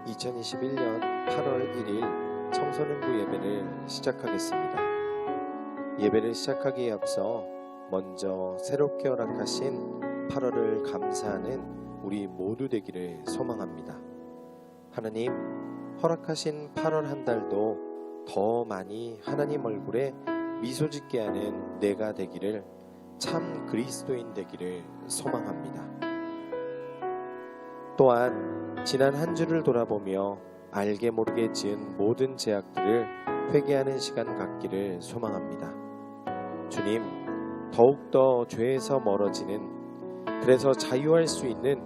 2021년 8월 1일 청소년부 예배를 시작하겠습니다. 예배를 시작하기에 앞서 먼저 새롭게 허락하신 8월을 감사하는 우리 모두 되기를 소망합니다. 하나님, 허락하신 8월 한 달도 더 많이 하나님 얼굴에 미소 짓게 하는 내가 되기를, 참 그리스도인 되기를 소망합니다. 또한 지난 한 주를 돌아보며 알게 모르게 지은 모든 죄악들을 회개하는 시간 갖기를 소망합니다. 주님, 더욱더 죄에서 멀어지는, 그래서 자유할 수 있는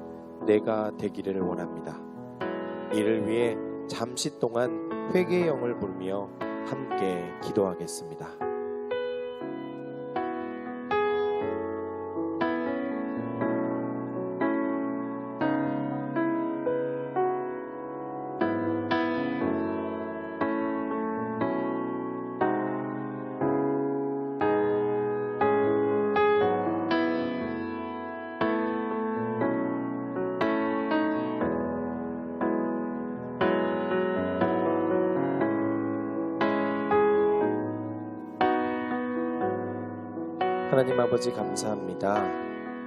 내가 되기를 원합니다. 이를 위해 잠시 동안 회개의 영을 부르며 함께 기도하겠습니다. 하나님 아버지, 감사합니다.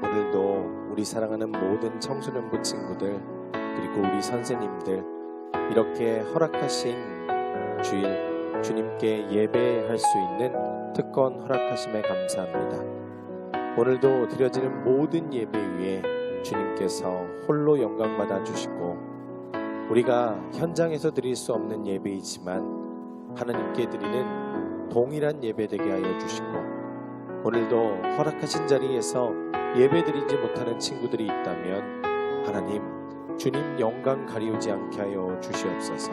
오늘도 우리 사랑하는 모든 청소년부 친구들, 그리고 우리 선생님들, 이렇게 허락하신 주일 주님께 예배할 수 있는 특권 허락하심에 감사합니다. 오늘도 드려지는 모든 예배 위에 주님께서 홀로 영광 받아 주시고, 우리가 현장에서 드릴 수 없는 예배이지만 하나님께 드리는 동일한 예배 되게 하여 주시고, 오늘도 허락하신 자리에서 예배드리지 못하는 친구들이 있다면 하나님, 주님 영광 가리우지 않게 하여 주시옵소서.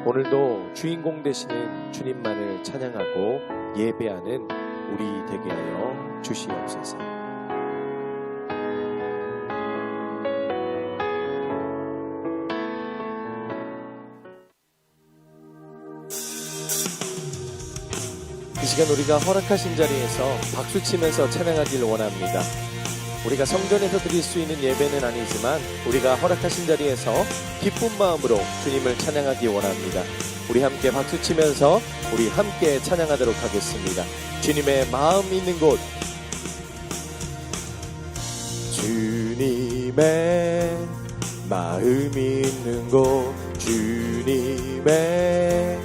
오늘도 주인공 되시는 주님만을 찬양하고 예배하는 우리 되게 하여 주시옵소서. 이 시간 우리가 허락하신 자리에서 박수치면서 찬양하길 원합니다. 우리가 성전에서 드릴 수 있는 예배는 아니지만 우리가 허락하신 자리에서 기쁜 마음으로 주님을 찬양하기 원합니다. 우리 함께 박수치면서 우리 함께 찬양하도록 하겠습니다. 주님의 마음 있는 곳, 주님의 마음 있는 곳, 주님의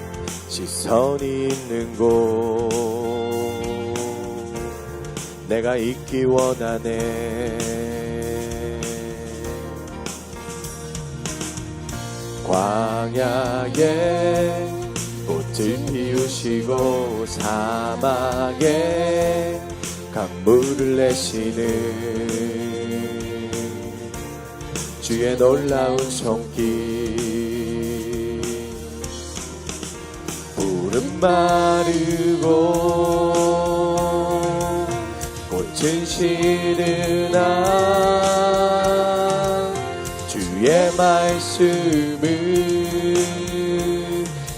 시선이 있는 곳, 내가 있기 원하네. 광야에 꽃을 피우시고 사막에 강물을 내시는 주의 놀라운 손길, 푸른 마르고 꽃은 시르나 주의 말씀은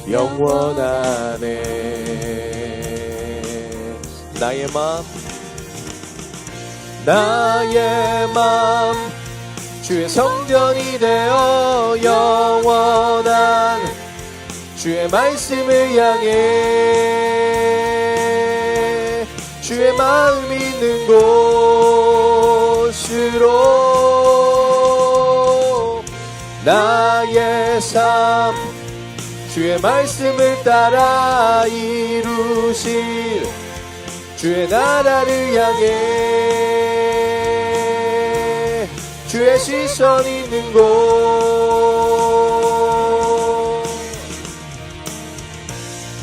영원하네. 나의 마음 주의 성전이 되어 영원한 주의 말씀을 향해 주의 마음 있는 곳으로 나의 삶 주의 말씀을 따라 이루실 주의 나라를 향해 주의 시선 있는 곳,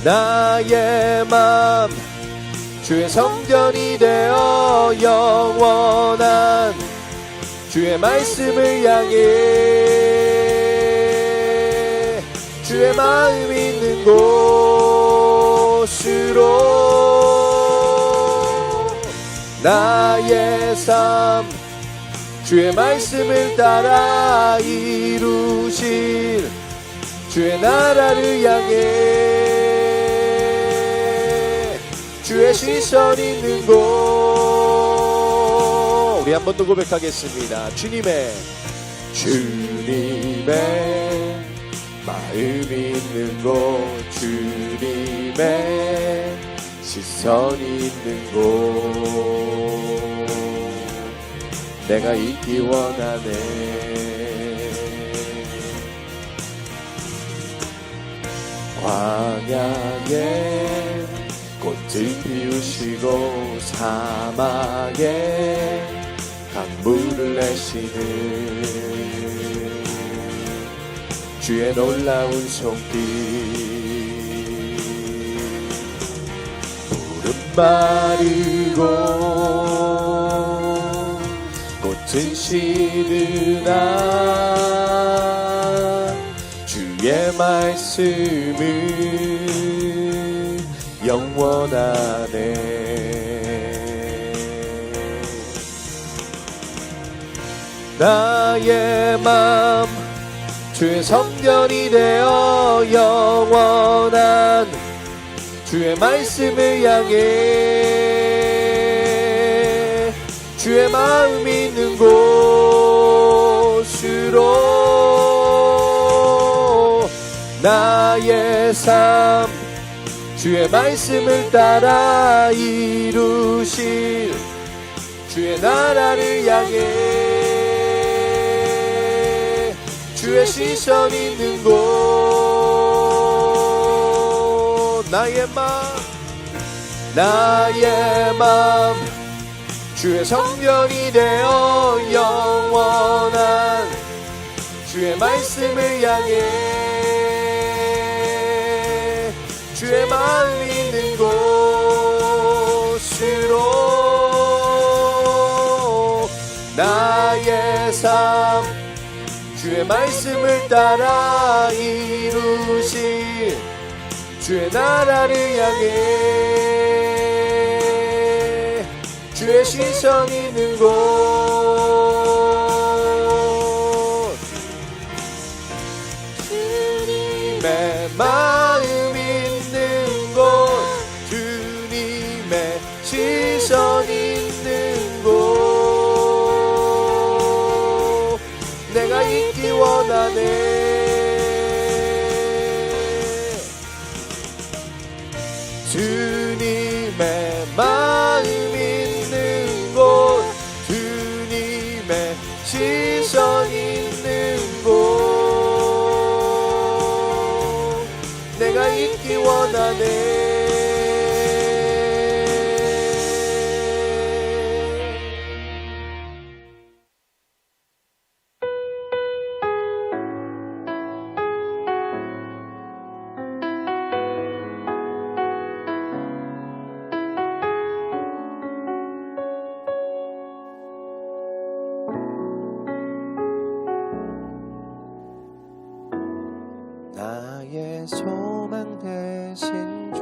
나의 맘 주의 성전이 되어 영원한 주의 말씀을 향해 주의 마음 있는 곳으로 나의 삶 주의 말씀을 따라 이루실 주의 나라를 향해 주의 시선 있는 곳. 우리 한 번 더 고백하겠습니다. 주님의 있는 곳 주님의 시선이 있는 곳 내가 있기 원하네. 광야에 꽃을 피우시고 사막에 강물을 내시는 주의 놀라운 손길 푸른 마르고 꽃은 시드나 주의 말씀은 영원하네. 나의 맘 주의 성전이 되어 영원한 주의 말씀을 향해 주의 마음 있는 곳으로 나의 삶 주의 말씀을 따라 이루실 주의 나라를 향해 주의 시선 있는 곳 나의 맘 주의 성전이 되어 영원한 주의 말씀을 향해 주의 마음 있는 곳으로 나의 삶 주의 말씀을 따라 이루신 주의 나라를 향해 주의 시선 있는 곳 주님의 마음 있는 곳 주님의 시선 있는 곳 내가 있기 원하네. 주님의 마음 있는 곳 주님의 시선 있는 곳 내가 있기 원하네. 나의 소망 되신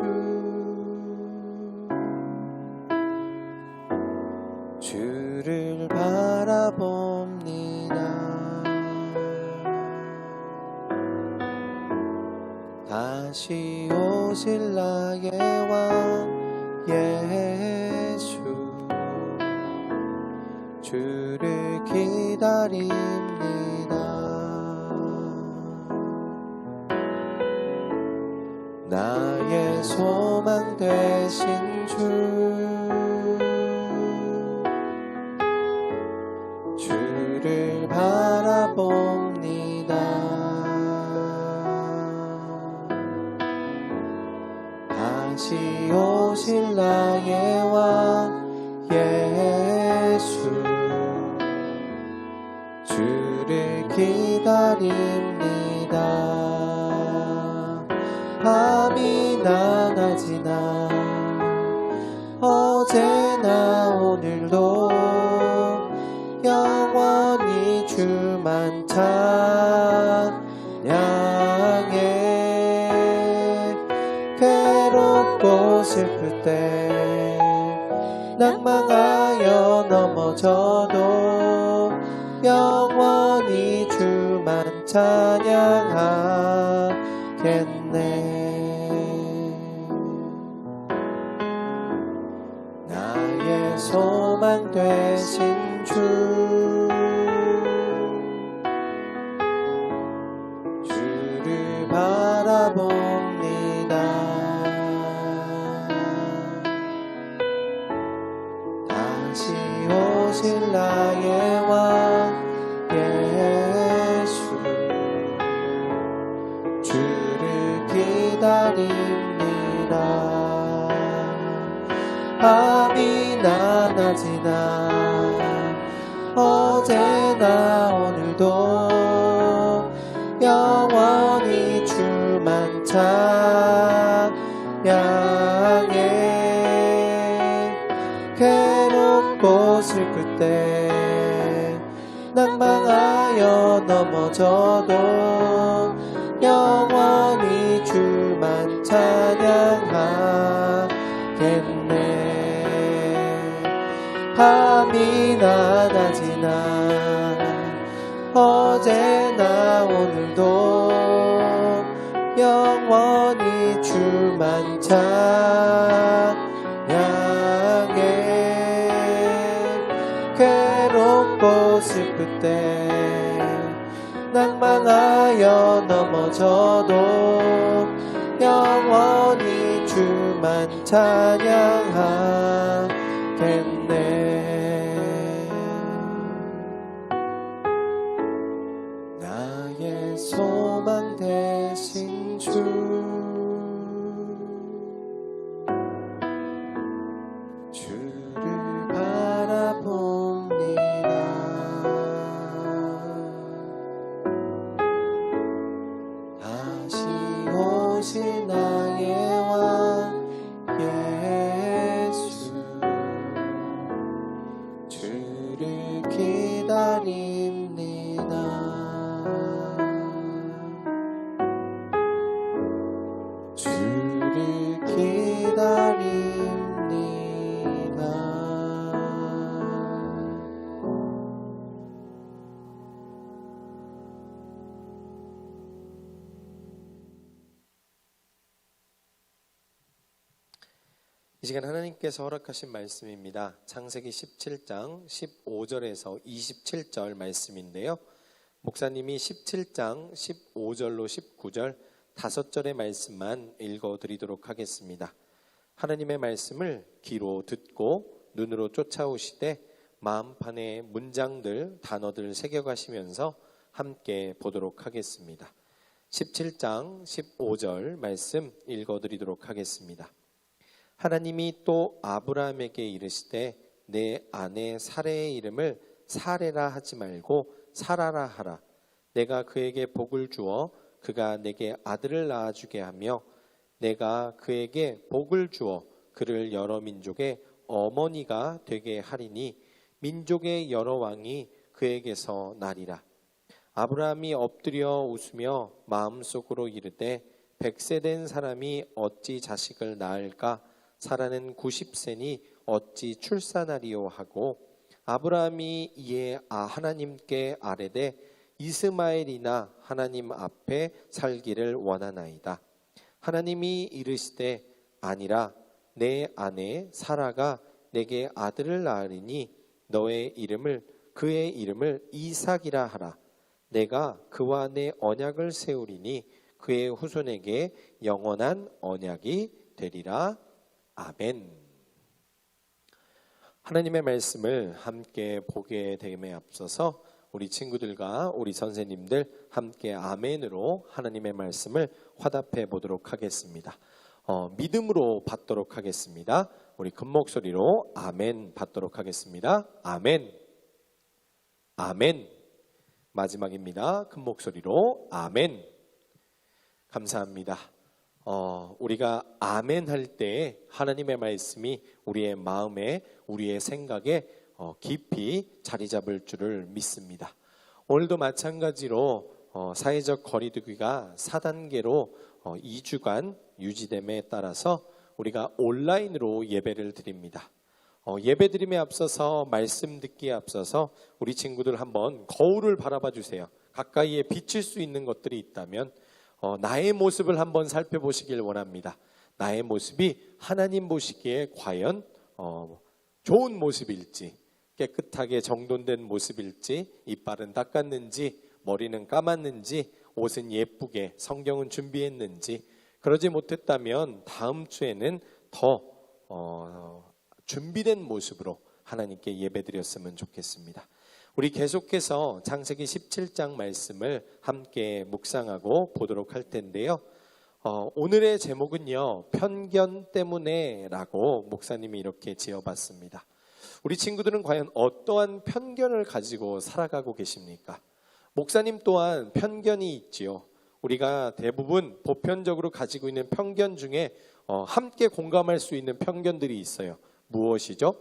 주를 바라봅니다. 다시 오실 나의 왕 예수 주를 기다립니다. 나의 소망 되신 주를 바라봅니다. 다시 오실 나의 왕 예수 주를 기다립니다. 밤이나 낮이나 어제나 오늘도 영원히 주만 찬양해. 괴롭고 슬플 때 낭망하여 넘어져도 영원히 주만 찬양하겠네. 나의 소망 되신 주를 다시 오실 나의 왕 예수 주를 기다립니다. 밤이나 낮이나 어제나 오늘도 영원히 주만 찬양해. 괴롭고 슬플 때 낭망하여 넘어져도 영원히 주만 찬양하겠네. 밤이나 낮이나 어제나 오늘도 영원히 주만 찬양해. 괴롭고 슬플 때 낭망하여 넘어져도 영원히 주만 찬양하겠네. 나의 소망 되신 주 주를 바라봅니다. 다시 오실 나의 왕 예수 주를 기다립니다. 주를 기다립니다. 이 시간 하나님께서 허락하신 말씀입니다. 창세기 17장 15절에서 27절 말씀인데요. 목사님이 17장 15절로 19절 5절의 말씀만 읽어드리도록 하겠습니다. 하나님의 말씀을 귀로 듣고 눈으로 쫓아오시되 마음판에 문장들, 단어들 새겨가시면서 함께 보도록 하겠습니다. 17장 15절 말씀 읽어드리도록 하겠습니다. 하나님이 또 아브라함에게 이르시되 내 아내 사레의 이름을 사레라 하지 말고 사라라 하라. 내가 그에게 복을 주어 그가 내게 아들을 낳아주게 하며 내가 그에게 복을 주어 그를 여러 민족의 어머니가 되게 하리니 민족의 여러 왕이 그에게서 나리라. 아브라함이 엎드려 웃으며 마음속으로 이르되 100세 된 사람이 어찌 자식을 낳을까? 사라는 90세니 어찌 출산하리요 하고 아브라함이 이에 하나님께 아뢰되 이스마엘이나 하나님 앞에 살기를 원하나이다. 하나님이 이르시되 아니라 내 아내 사라가 내게 아들을 낳으리니 너의 이름을 그의 이름을 이삭이라 하라. 내가 그와 내 언약을 세우리니 그의 후손에게 영원한 언약이 되리라. 아멘. 하나님의 말씀을 함께 보게 됨에 앞서서 우리 친구들과 우리 선생님들 함께 아멘으로 하나님의 말씀을 화답해 보도록 하겠습니다. 믿음으로 받도록 하겠습니다. 우리 큰 목소리로 아멘 받도록 하겠습니다. 아멘. 아멘. 마지막입니다. 큰 목소리로 아멘. 감사합니다. 우리가 아멘 할 때 하나님의 말씀이 우리의 마음에 우리의 생각에 깊이 자리 잡을 줄을 믿습니다. 오늘도 마찬가지로 사회적 거리두기가 4단계로 2주간 유지됨에 따라서 우리가 온라인으로 예배를 드립니다. 예배 드림에 앞서서 말씀 듣기에 앞서서 우리 친구들 한번 거울을 바라봐 주세요. 가까이에 비칠 수 있는 것들이 있다면 나의 모습을 한번 살펴보시길 원합니다. 나의 모습이 하나님 보시기에 과연 좋은 모습일지, 깨끗하게 정돈된 모습일지, 이빨은 닦았는지, 머리는 감았는지, 옷은 예쁘게 성경은 준비했는지, 그러지 못했다면 다음 주에는 더 준비된 모습으로 하나님께 예배드렸으면 좋겠습니다. 우리 계속해서 창세기 17장 말씀을 함께 묵상하고 보도록 할 텐데요. 오늘의 제목은요, 편견 때문에 라고 목사님이 이렇게 지어봤습니다. 우리 친구들은 과연 어떠한 편견을 가지고 살아가고 계십니까? 목사님 또한 편견이 있지요. 우리가 대부분 보편적으로 가지고 있는 편견 중에 함께 공감할 수 있는 편견들이 있어요. 무엇이죠?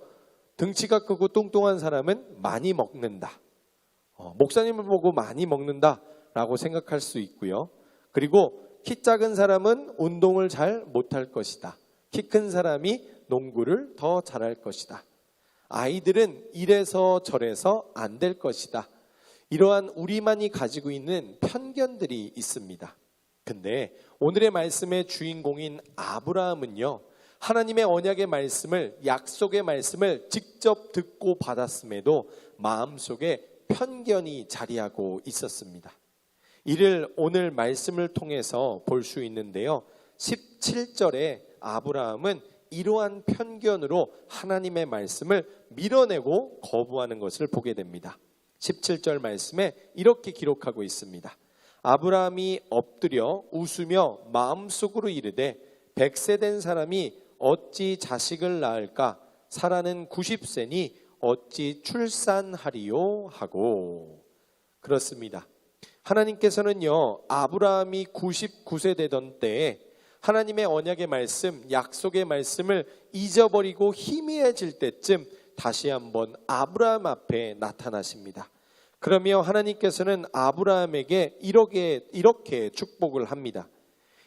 등치가 크고 뚱뚱한 사람은 많이 먹는다. 목사님을 보고 많이 먹는다 라고 생각할 수 있고요. 그리고 키 작은 사람은 운동을 잘 못할 것이다. 키 큰 사람이 농구를 더 잘할 것이다. 아이들은 이래서 저래서 안 될 것이다. 이러한 우리만이 가지고 있는 편견들이 있습니다. 근데 오늘의 말씀의 주인공인 아브라함은요, 하나님의 언약의 말씀을, 약속의 말씀을 직접 듣고 받았음에도 마음속에 편견이 자리하고 있었습니다. 이를 오늘 말씀을 통해서 볼 수 있는데요. 17절에 아브라함은 이러한 편견으로 하나님의 말씀을 밀어내고 거부하는 것을 보게 됩니다. 17절 말씀에 이렇게 기록하고 있습니다. 아브라함이 엎드려 웃으며 마음속으로 이르되 100세 된 사람이 어찌 자식을 낳을까? 사라는 90세니 어찌 출산하리요? 하고. 그렇습니다. 하나님께서는요, 아브라함이 99세 되던 때에 하나님의 언약의 말씀, 약속의 말씀을 잊어버리고 희미해질 때쯤 다시 한번 아브라함 앞에 나타나십니다. 그러며 하나님께서는 아브라함에게 이렇게 축복을 합니다.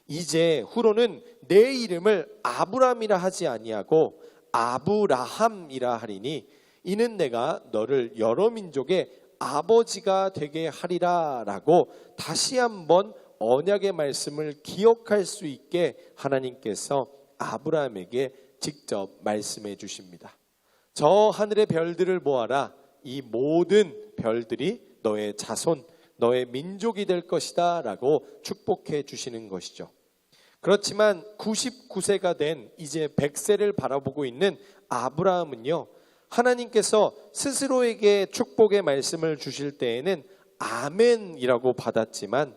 이제 후로는 내 이름을 아브라함이라 하지 아니하고 아브라함이라 하리니 이는 내가 너를 여러 민족의 아버지가 되게 하리라 라고 다시 한번 언약의 말씀을 기억할 수 있게 하나님께서 아브라함에게 직접 말씀해 주십니다. 저 하늘의 별들을 모아라. 이 모든 별들이 너의 자손, 너의 민족이 될 것이다 라고 축복해 주시는 것이죠. 그렇지만 99세가 된 이제 100세를 바라보고 있는 아브라함은요, 하나님께서 스스로에게 축복의 말씀을 주실 때에는 아멘이라고 받았지만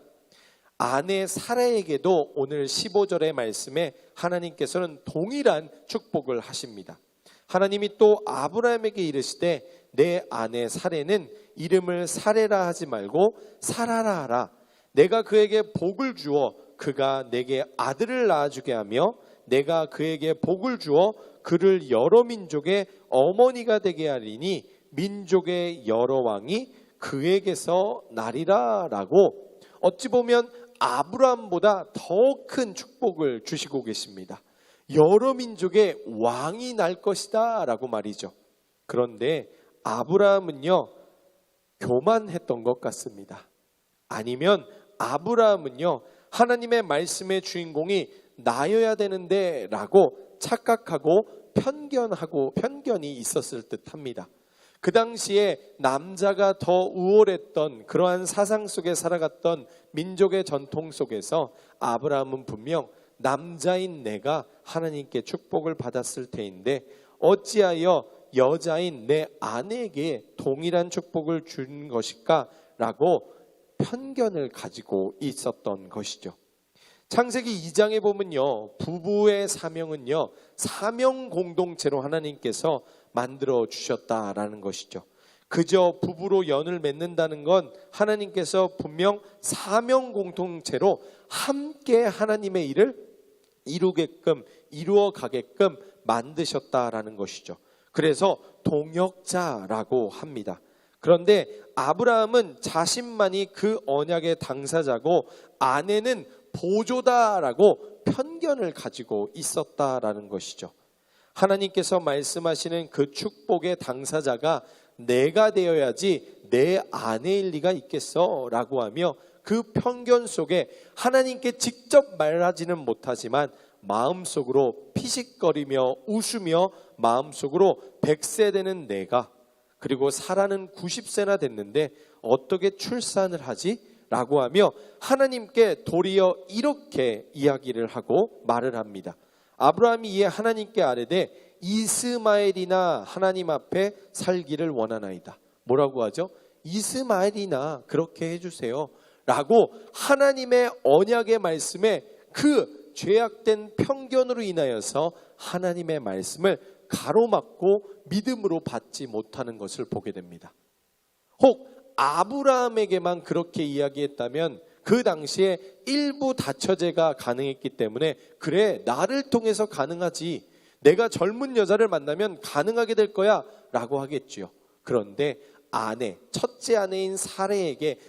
아내 사라에게도 오늘 15절의 말씀에 하나님께서는 동일한 축복을 하십니다. 하나님이 또 아브라함에게 이르시되 내 아내 사레는 이름을 사레라 하지 말고 사라라 하라. 내가 그에게 복을 주어 그가 내게 아들을 낳아주게 하며 내가 그에게 복을 주어 그를 여러 민족의 어머니가 되게 하리니 민족의 여러 왕이 그에게서 나리라 라고 어찌 보면 아브라함보다 더 큰 축복을 주시고 계십니다. 여러 민족의 왕이 날 것이다 라고 말이죠. 그런데 아브라함은요, 교만했던 것 같습니다. 아니면 아브라함은요, 하나님의 말씀의 주인공이 나여야 되는데 라고 착각하고 편견이 있었을 듯합니다. 그 당시에 남자가 더 우월했던 그러한 사상 속에 살아갔던 민족의 전통 속에서 아브라함은 분명 남자인 내가 하나님께 축복을 받았을 테인데 어찌하여 여자인 내 아내에게 동일한 축복을 준 것일까? 라고 편견을 가지고 있었던 것이죠. 창세기 2장에 보면요, 부부의 사명은요, 사명 공동체로 하나님께서 만들어 주셨다라는 것이죠. 그저 부부로 연을 맺는다는 건 하나님께서 분명 사명 공동체로 함께 하나님의 일을 이루어 가게끔 만드셨다라는 것이죠. 그래서 동역자라고 합니다. 그런데 아브라함은 자신만이 그 언약의 당사자고 아내는 보조다라고 편견을 가지고 있었다라는 것이죠. 하나님께서 말씀하시는 그 축복의 당사자가 내가 되어야지 내 아내일 리가 있겠어 라고 하며 그 편견 속에 하나님께 직접 말하지는 못하지만 마음속으로 피식거리며 웃으며 마음속으로 100세 되는 내가 그리고 사라는 90세나 됐는데 어떻게 출산을 하지? 라고 하며 하나님께 도리어 이렇게 이야기를 하고 말을 합니다. 아브라함이 이에 하나님께 아뢰되 이스마엘이나 하나님 앞에 살기를 원하나이다. 뭐라고 하죠? 이스마엘이나 그렇게 해주세요 라고 하나님의 언약의 말씀에 그 죄악된 편견으로 인하여서 하나님의 말씀을 가로막고 믿음으로 받지 못하는 것을 보게 됩니다. 혹 아브라함에게만 그렇게 이야기했다면 그 당시에 일부 다처제가 가능했기 때문에 그래 나를 통해서 가능하지, 내가 젊은 여자를 만나면 가능하게 될 거야 라고 하겠지요. 그런데 아내, 첫째 아내인 사라에게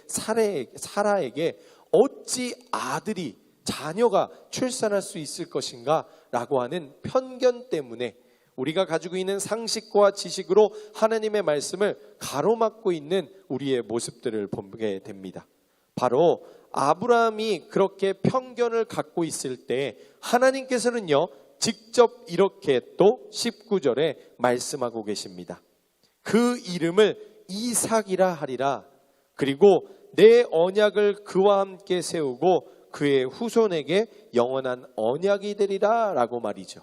어찌 아들이, 자녀가 출산할 수 있을 것인가 라고 하는 편견 때문에 우리가 가지고 있는 상식과 지식으로 하나님의 말씀을 가로막고 있는 우리의 모습들을 보게 됩니다. 바로 아브라함이 그렇게 편견을 갖고 있을 때 하나님께서는요 직접 이렇게 또 19절에 말씀하고 계십니다. 그 이름을 이삭이라 하리라. 그리고 내 언약을 그와 함께 세우고 그의 후손에게 영원한 언약이 되리라 라고 말이죠.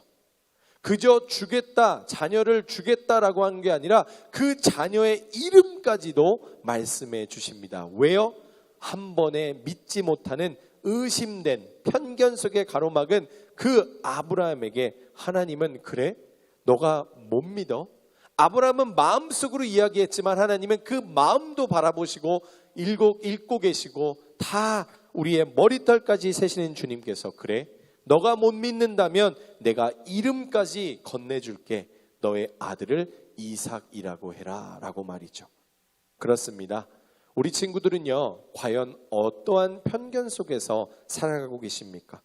그저 주겠다, 자녀를 주겠다라고 하는 게 아니라 그 자녀의 이름까지도 말씀해 주십니다. 왜요? 한 번에 믿지 못하는 의심된 편견 속에 가로막은 그 아브라함에게 하나님은 그래? 너가 못 믿어? 아브라함은 마음속으로 이야기했지만 하나님은 그 마음도 바라보시고 읽고 계시고 다 우리의 머리털까지 세시는 주님께서 그래? 너가 못 믿는다면 내가 이름까지 건네줄게. 너의 아들을 이삭이라고 해라 라고 말이죠. 그렇습니다. 우리 친구들은요 과연 어떠한 편견 속에서 살아가고 계십니까?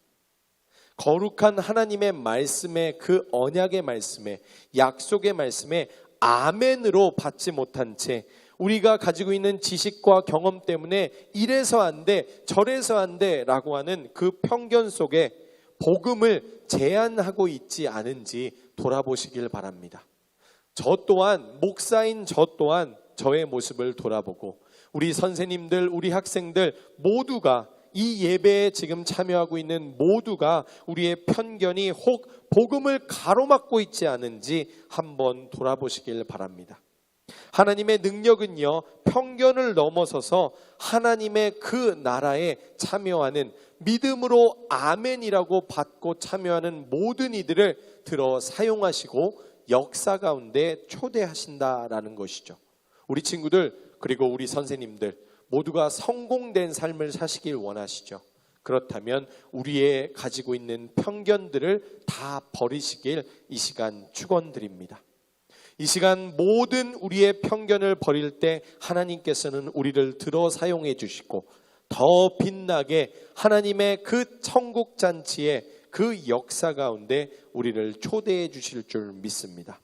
거룩한 하나님의 말씀에, 그 언약의 말씀에, 약속의 말씀에 아멘으로 받지 못한 채 우리가 가지고 있는 지식과 경험 때문에 이래서 안 돼, 저래서 안 돼 라고 하는 그 편견 속에 복음을 제한하고 있지 않은지 돌아보시길 바랍니다. 저 또한, 목사인 저 또한 저의 모습을 돌아보고 우리 선생님들, 우리 학생들 모두가 이 예배에 지금 참여하고 있는 모두가 우리의 편견이 혹 복음을 가로막고 있지 않은지 한번 돌아보시길 바랍니다. 하나님의 능력은요 편견을 넘어서서 하나님의 그 나라에 참여하는, 믿음으로 아멘이라고 받고 참여하는 모든 이들을 들어 사용하시고 역사 가운데 초대하신다라는 것이죠. 우리 친구들 그리고 우리 선생님들 모두가 성공된 삶을 사시길 원하시죠. 그렇다면 우리의 가지고 있는 편견들을 다 버리시길 이 시간 축원드립니다. 이 시간 모든 우리의 편견을 버릴 때 하나님께서는 우리를 들어 사용해 주시고 더 빛나게 하나님의 그 천국 잔치의 그 역사 가운데 우리를 초대해 주실 줄 믿습니다.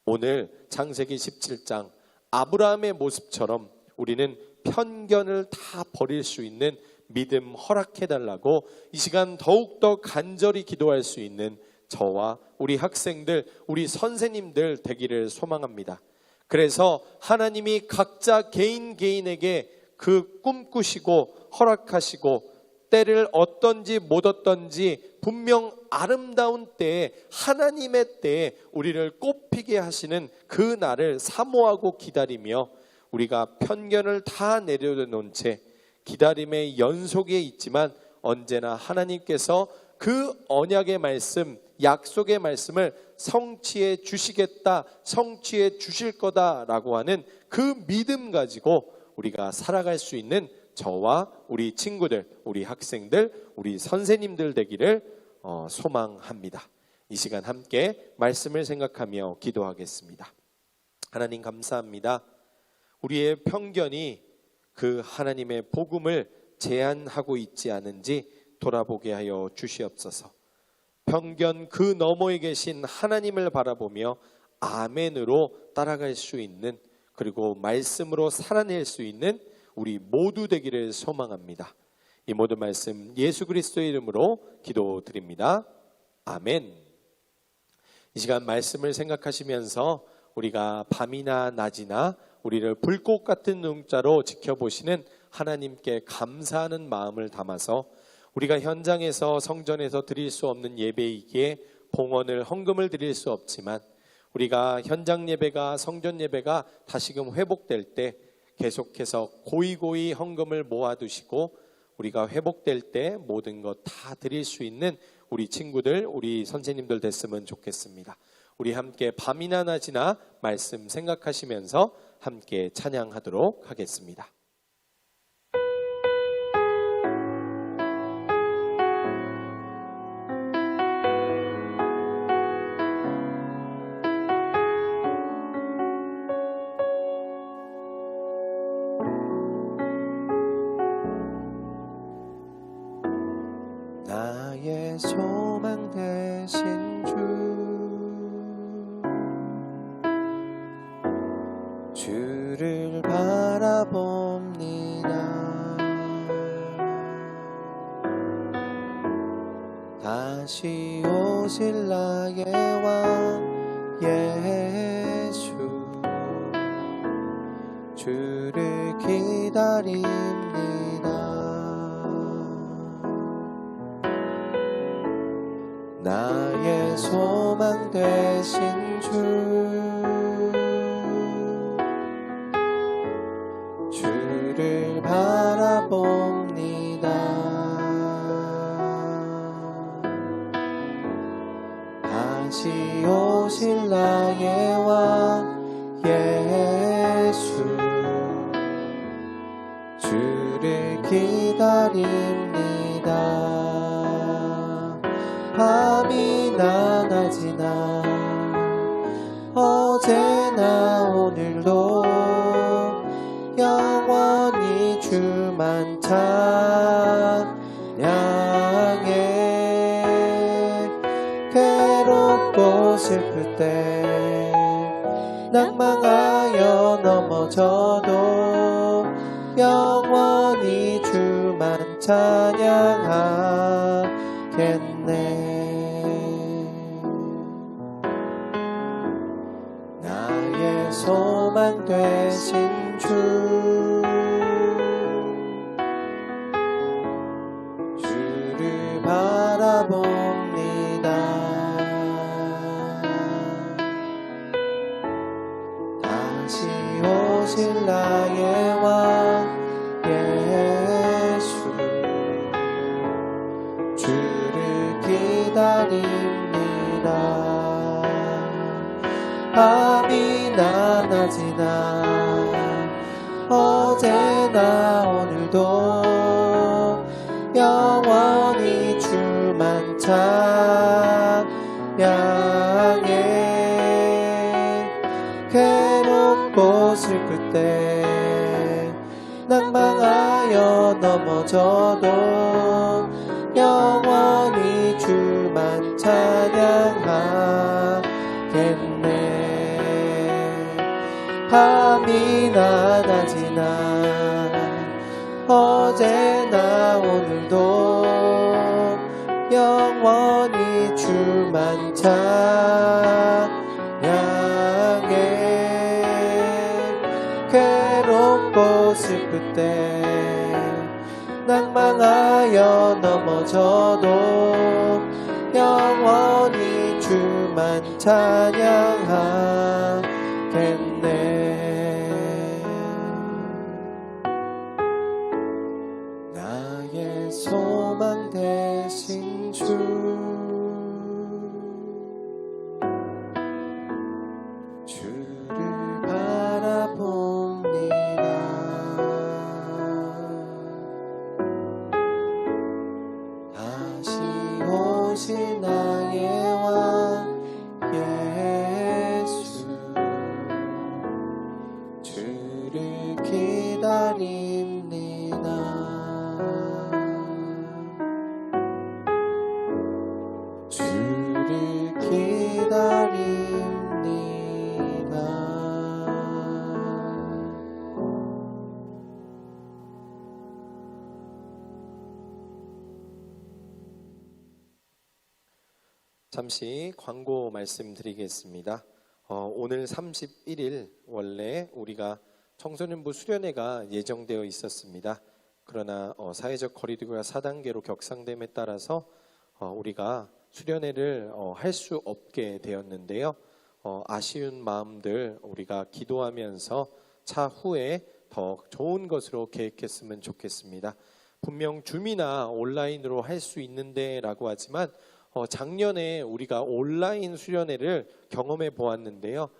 오늘 창세기 17장 아브라함의 모습처럼 우리는 편견을 다 버릴 수 있는 믿음 허락해달라고 이 시간 더욱더 간절히 기도할 수 있는 저와 우리 학생들, 우리 선생님들 되기를 소망합니다. 그래서 하나님이 각자 개인에게 그 꿈꾸시고 허락하시고 때를 얻던지 못 얻던지 분명 아름다운 때에, 하나님의 때에 우리를 꽃피게 하시는 그 날을 사모하고 기다리며 우리가 편견을 다 내려놓은 채 기다림의 연속에 있지만 언제나 하나님께서 그 언약의 말씀, 약속의 말씀을 성취해 주시겠다, 성취해 주실 거다라고 하는 그 믿음 가지고 우리가 살아갈 수 있는 저와 우리 친구들, 우리 학생들, 우리 선생님들 되기를 소망합니다. 이 시간 함께 말씀을 생각하며 기도하겠습니다. 하나님 감사합니다. 우리의 편견이 그 하나님의 복음을 제한하고 있지 않은지 돌아보게 하여 주시옵소서. 편견 그 너머에 계신 하나님을 바라보며 아멘으로 따라갈 수 있는, 그리고 말씀으로 살아낼 수 있는 우리 모두 되기를 소망합니다. 이 모든 말씀 예수 그리스도의 이름으로 기도드립니다. 아멘. 이 시간 말씀을 생각하시면서 우리가 밤이나 낮이나 우리를 불꽃 같은 눈자로 지켜보시는 하나님께 감사하는 마음을 담아서 우리가 현장에서 성전에서 드릴 수 없는 예배이기에 봉헌을 헌금을 드릴 수 없지만 우리가 현장 예배가 성전 예배가 다시금 회복될 때 계속해서 고이고이 헌금을 모아두시고 우리가 회복될 때 모든 것 다 드릴 수 있는 우리 친구들, 우리 선생님들 됐으면 좋겠습니다. 우리 함께 밤이나 낮이나 말씀 생각하시면서 함께 찬양하도록 하겠습니다. 나의 소망 되신 주를 바라봅니다. 다시 오실 나의 왕 예수 주를 기다립니다. 나의 소망 되신 주를 바라봅니다. 다시 오실 나의 왕 예수 주를 기다립니다. 밤이나 낮이나 어제나 오늘도 영원히 주만 찬양해. 괴롭고 슬플 때 낭망하여 넘어져도 영원히 주만 찬양하겠네. 나의 소망 되신 주를 바라봅니다. 다시 오실 나의 왕 예수 주를 기다립니다. 밤이나 낮이나 어제나 오늘도 영원히 주만 찬양해. 괴롭고 슬플 때 낭망하여 넘어져도 영원히 주만 찬양하겠네. 밤이나 낮이나 어제나 오늘도 영원히 주만 찬양해. 괴롭고 슬플 때 낭망하여 넘어져도 영원히 주만 찬양하겠네. 나의 소망 되신 주를 바라봅니다. 다시 오실 나의 왕 예수 주를 기다립니다. 주를 기다립니다. 잠시 광고 말씀드리겠습니다. 오늘 31일 원래 우리가 청소년부 수련회가 예정되어 있었습니다. 그러나 사회적 거리두기가 4단계로 격상됨에 따라서 우리가 수련회를 할 수 없게 되었는데요. 아쉬운 마음들 우리가 기도하면서 차후에 더 좋은 것으로 계획했으면 좋겠습니다. 분명 줌이나 온라인으로 할 수 있는데 라고 하지만 작년에 우리가 온라인 수련회를 경험해 보았는데요.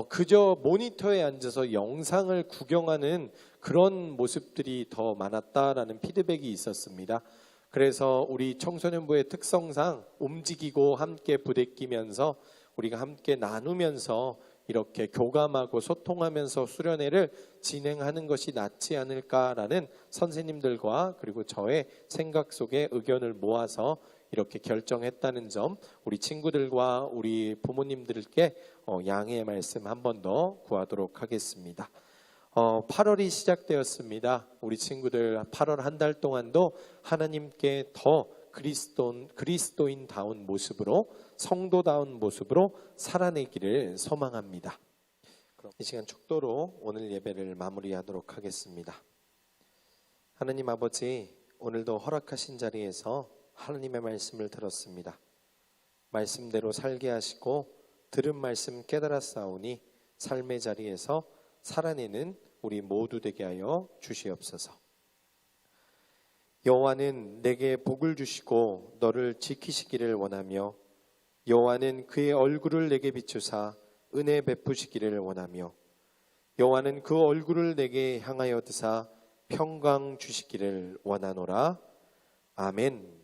그저 모니터에 앉아서 영상을 구경하는 그런 모습들이 더 많았다라는 피드백이 있었습니다. 그래서 우리 청소년부의 특성상 움직이고 함께 부대끼면서 우리가 함께 나누면서 이렇게 교감하고 소통하면서 수련회를 진행하는 것이 낫지 않을까라는 선생님들과 그리고 저의 생각 속에 의견을 모아서 이렇게 결정했다는 점, 우리 친구들과 우리 부모님들께 양해의 말씀 한 번 더 구하도록 하겠습니다. 8월이 시작되었습니다. 우리 친구들 8월 한 달 동안도 하나님께 더 그리스도인다운 모습으로, 성도다운 모습으로 살아내기를 소망합니다. 그럼 이 시간 축도로 오늘 예배를 마무리하도록 하겠습니다. 하나님 아버지, 오늘도 허락하신 자리에서 하나님의 말씀을 들었습니다. 말씀대로 살게 하시고 들은 말씀 깨달아 싸우니 삶의 자리에서 살아내는 우리 모두 되게 하여 주시옵소서. 여호와는 내게 복을 주시고 너를 지키시기를 원하며 여호와는 그의 얼굴을 내게 비추사 은혜 베푸시기를 원하며 여호와는 그 얼굴을 내게 향하여 드사 평강 주시기를 원하노라. 아멘.